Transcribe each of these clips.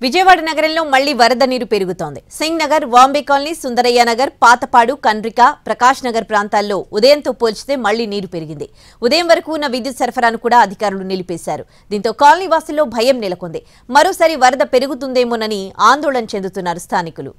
విజయవాడ నగరంలో మళ్లీ వరద నీరు పెరుగుతోంది. సింగ్ నగర్, వాంబే కాలనీ, సుందరయ్య నగర్, పాతపాడు, కండ్రిక, ప్రకాష్ నగర్ ప్రాంతాల్లో ఉదయంతో పోల్చితే మళ్లీ నీరు పెరిగింది. ఉదయం వరకు ఉన్న విద్యుత్ సరఫరాను కూడా అధికారులు నిలిపేశారు. దీంతో కాలనీ వాసుల్లో భయం నెలకొంది. మరోసారి వరద పెరుగుతుందేమోనని ఆందోళన చెందుతున్నారు స్థానికులు.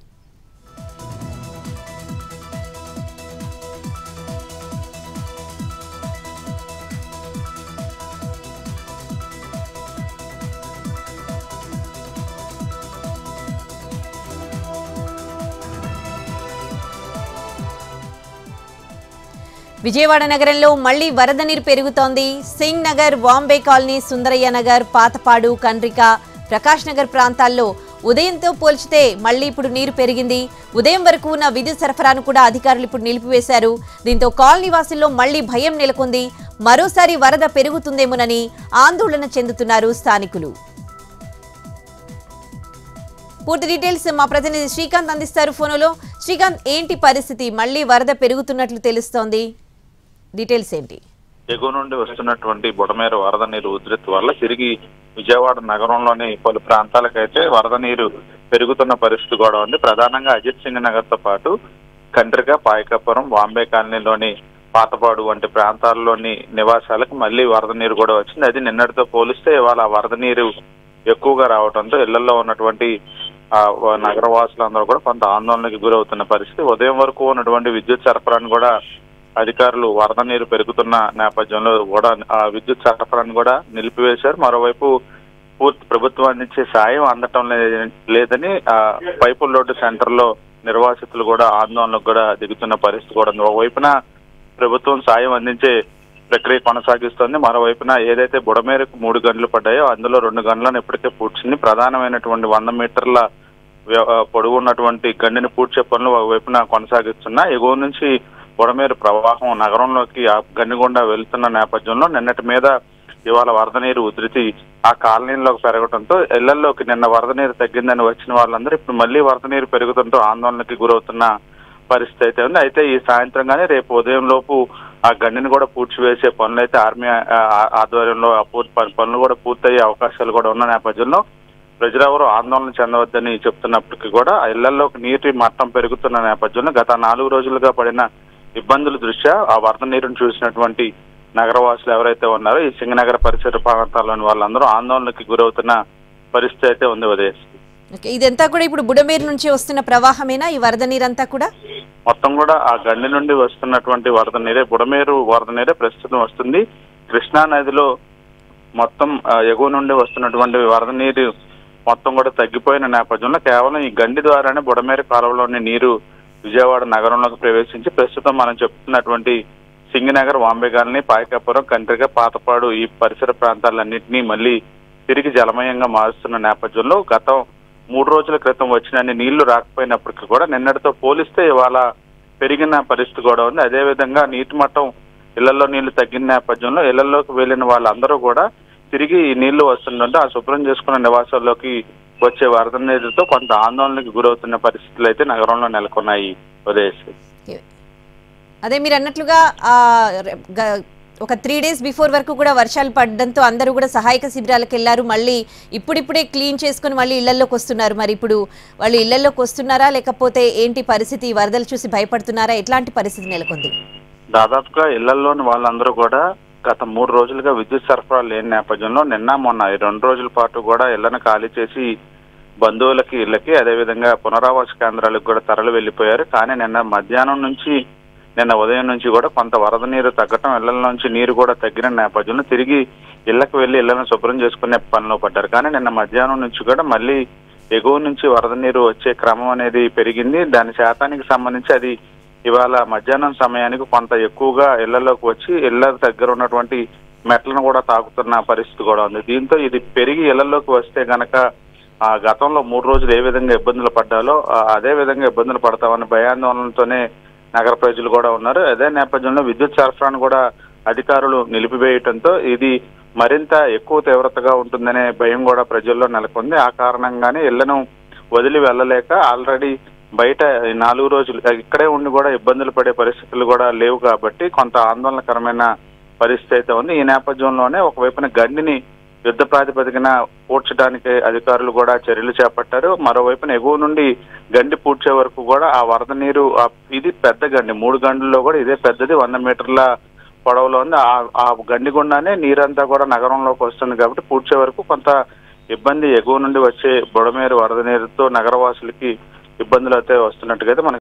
విజయవాడ నగరంలో మళ్లీ వరద నీరు పెరుగుతోంది. సింగ్ నగర్, వాంబే కాలనీ, సుందరయ్య నగర్, పాతపాడు, కండ్రిక, ప్రకాష్ నగర్ ప్రాంతాల్లో ఉదయంతో పోల్చితే మళ్లీ ఇప్పుడు నీరు పెరిగింది. ఉదయం వరకు ఉన్న విద్యుత్ సరఫరాను కూడా అధికారులు ఇప్పుడు నిలిపివేశారు. దీంతో కాలనీ వాసుల్లో మళ్లీ భయం నెలకొంది. మరోసారి వరద పెరుగుతుందేమోనని ఆందోళన చెందుతున్నారు స్థానికులు. పూర్తి డీటెయిల్స్ మా ప్రతినిధి శ్రీకాంత్ అందిస్తారు ఫోన్లో. శ్రీకాంత్, ఏంటి పరిస్థితి? మళ్లీ వరద పెరుగుతున్నట్లు తెలుస్తోంది, డీటెయిల్స్ ఏంటి? ఎగువ నుండి వస్తున్నటువంటి బుడమేరు వరద నీరు ఉధృతి వల్ల తిరిగి విజయవాడ నగరంలోని పలు ప్రాంతాలకైతే వరద నీరు పెరుగుతున్న పరిస్థితి కూడా ఉంది. ప్రధానంగా అజిత్ సింగ్ నగర్ తో పాటు కండ్రిక, పాయకాపురం, వాంబే కాలనీలోని పాతపాడు వంటి ప్రాంతాల్లోని నివాసాలకు మళ్లీ వరద నీరు కూడా వచ్చింది. అది నిన్నటితో పోలిస్తే ఇవాళ వరద నీరు ఎక్కువగా రావడంతో ఇళ్లలో ఉన్నటువంటి నగరవాసులందరూ కూడా కొంత ఆందోళనకి గురవుతున్న పరిస్థితి. ఉదయం వరకు ఉన్నటువంటి విద్యుత్ సరఫరాను కూడా అధికారులు వరద నీరు పెరుగుతున్న నేపథ్యంలో కూడా ఆ విద్యుత్ సరఫరాను కూడా నిలిపివేశారు. మరోవైపు పూర్తి ప్రభుత్వం అందించే సాయం అందటం లేదని పైపుల్ రోడ్డు సెంటర్ లో నిర్వాసితులు కూడా ఆందోళనకు కూడా దిగుతున్న పరిస్థితి కూడా ఉంది. ఒకవైపున ప్రభుత్వం సాయం అందించే ప్రక్రియ కొనసాగిస్తోంది. మరోవైపున ఏదైతే బుడమేరకు 3 గంటలు పడ్డాయో అందులో 2 గంటలను ఇప్పటికే పూడ్చింది. ప్రధానమైనటువంటి 100 మీటర్ల పొడవు ఉన్నటువంటి గండిని పూడ్చే పనులు ఒకవైపున కొనసాగిస్తున్నా ఎగువ నుంచి బుడమేరు ప్రవాహం నగరంలోకి ఆ గండి గుండా వెళ్తున్న నేపథ్యంలో నిన్నటి మీద ఇవాళ వరద నీరు ఉధృతి ఆ కాలనీలోకి పెరగడంతో ఇళ్లలోకి నిన్న వరద నీరు తగ్గిందని వచ్చిన వాళ్ళందరూ ఇప్పుడు మళ్లీ వరద నీరు పెరుగుతుంటూ ఆందోళనకి గురవుతున్న పరిస్థితి అయితే ఉంది. అయితే ఈ సాయంత్రం కానీ రేపు ఉదయం లోపు ఆ గండిని కూడా పూడ్చివేసే పనులు అయితే ఆర్మీ ఆధ్వర్యంలో పనులు కూడా పూర్తయ్యే అవకాశాలు కూడా ఉన్న నేపథ్యంలో ప్రజలెవరూ ఆందోళన చెందవద్దని చెప్తున్నప్పటికీ కూడా ఇళ్లలోకి నీటి మట్టం పెరుగుతున్న నేపథ్యంలో గత 4 రోజులుగా పడిన ఇబ్బందుల దృష్ట్యా ఆ వరద నీరును చూసినటువంటి నగరవాసులు ఎవరైతే ఉన్నారో ఈ సింగనగర్ పరిసర ప్రాంతాల్లోని వాళ్ళందరూ ఆందోళనకి గురవుతున్న పరిస్థితి అయితే ఉంది. ఉదయం ఇదంతా కూడా ఇప్పుడు బుడమేరు నుంచి వస్తున్న ప్రవాహమేనా ఈ వరద నీరంతా కూడా? మొత్తం కూడా ఆ గండి నుండి వస్తున్నటువంటి వరద నీరే, బుడమేరు వరద నీరే ప్రస్తుతం వస్తుంది. కృష్ణా నదిలో మొత్తం ఎగువ నుండి వస్తున్నటువంటి వరద నీరు మొత్తం కూడా తగ్గిపోయిన నేపథ్యంలో కేవలం ఈ గండి ద్వారానే బుడమేరు కాలువలోని నీరు విజయవాడ నగరంలోకి ప్రవేశించి ప్రస్తుతం మనం చెప్తున్నటువంటి సింగనగర్, వాంబే కాలనీ, పాయకాపురం, కండ్రిక, పాతపాడు ఈ పరిసర ప్రాంతాలన్నింటినీ మళ్లీ తిరిగి జలమయంగా మారుస్తున్న నేపథ్యంలో గత 3 రోజుల క్రితం వచ్చిన నీళ్లు రాకపోయినప్పటికీ కూడా నిన్నటితో పోలిస్తే ఇవాళ పెరిగిన పరిస్థితి కూడా ఉంది. అదేవిధంగా నీటి మట్టం ఇళ్లలో నీళ్లు తగ్గిన నేపథ్యంలో ఇళ్లలోకి వెళ్లిన వాళ్ళందరూ కూడా తిరిగి ఈ నీళ్లు వస్తుందంటే ఆ శుభ్రం చేసుకున్న నివాసాల్లోకి వచ్చే వరద నీరుతో కొంత ఆందోళనకి గురవుతున్న పరిస్థితులు అయితే నగరంలో నెలకొన్నాయి. అదే మీరు అన్నట్లుగా ఒక 3 days బిఫోర్ వరకు కూడా వర్షాలు పడడంతో అందరూ కూడా సహాయక శిబిరాలకు వెళ్లారు. మళ్ళీ ఇప్పుడిప్పుడే క్లీన్ చేసుకుని మళ్ళీ ఇళ్లలోకి వస్తున్నారు. మరి ఇప్పుడు వాళ్ళు ఇళ్లలోకి వస్తున్నారా లేకపోతే ఏంటి పరిస్థితి? వరదలు చూసి భయపడుతున్నారా? ఎట్లాంటి పరిస్థితి నెలకొంది? దాదాపుగా ఇళ్లలోని వాళ్ళందరూ కూడా గత 3 రోజులుగా విద్యుత్ సరఫరా లేని నేపథ్యంలో నిన్న మొన్న 2 రోజుల పాటు కూడా ఇళ్లను ఖాళీ చేసి బంధువులకి ఇళ్లకి అదేవిధంగా పునరావాస కేంద్రాలకు కూడా తరలి వెళ్లిపోయారు. కానీ నిన్న ఉదయం నుంచి కూడా కొంత వరద నీరు తగ్గటం, ఇళ్ల నుంచి నీరు కూడా తగ్గిన నేపథ్యంలో తిరిగి ఇళ్లకు వెళ్లి ఇళ్లను శుభ్రం చేసుకునే పనిలో పడ్డారు. కానీ నిన్న మధ్యాహ్నం నుంచి కూడా మళ్లీ ఎగువ నుంచి వరద నీరు వచ్చే క్రమం అనేది పెరిగింది. దాని శాతానికి సంబంధించి అది ఇవాళ మధ్యాహ్నం సమయానికి కొంత ఎక్కువగా ఇళ్లలోకి వచ్చి ఇళ్ల దగ్గర ఉన్నటువంటి మెట్లను కూడా తాకుతున్న పరిస్థితి కూడా ఉంది. దీంతో ఇది పెరిగి ఇళ్లలోకి వస్తే గనక గతంలో 3 రోజులు ఏ విధంగా ఇబ్బందులు పడ్డాలో అదే విధంగా ఇబ్బందులు పడతామని భయాందోళనతోనే నగర ప్రజలు కూడా ఉన్నారు. అదే నేపథ్యంలో విద్యుత్ సరఫరాను కూడా అధికారులు నిలిపివేయడంతో ఇది మరింత ఎక్కువ తీవ్రతగా ఉంటుందనే భయం కూడా ప్రజల్లో నెలకొంది. ఆ కారణంగానే ఇళ్లను వదిలి వెళ్ళలేక ఆల్రెడీ బయట 4 రోజులు ఇక్కడే ఉండి కూడా ఇబ్బందులు పడే పరిస్థితులు కూడా లేవు కాబట్టి కొంత ఆందోళనకరమైన పరిస్థితి అయితే ఉంది. ఈ నేపథ్యంలోనే ఒకవైపున గండిని యుద్ధ ప్రాతిపదికన పూడ్చడానికి అధికారులు కూడా చర్యలు చేపట్టారు. మరోవైపున ఎగువ నుండి గండి పూడ్చే వరకు కూడా ఆ వరద నీరు ఇది పెద్ద గండి, 3 గంటల్లో కూడా ఇదే పెద్దది, 100 మీటర్ల పొడవులో ఉంది. ఆ గండి గుండానే నీరంతా కూడా నగరంలోకి వస్తుంది కాబట్టి పూడ్చే వరకు కొంత ఇబ్బంది, ఎగువ నుండి వచ్చే బుడమేరు వరద నీరుతో నగరవాసులకి ఇబ్బందులు అయితే వస్తున్నట్టుగా అయితే మనకి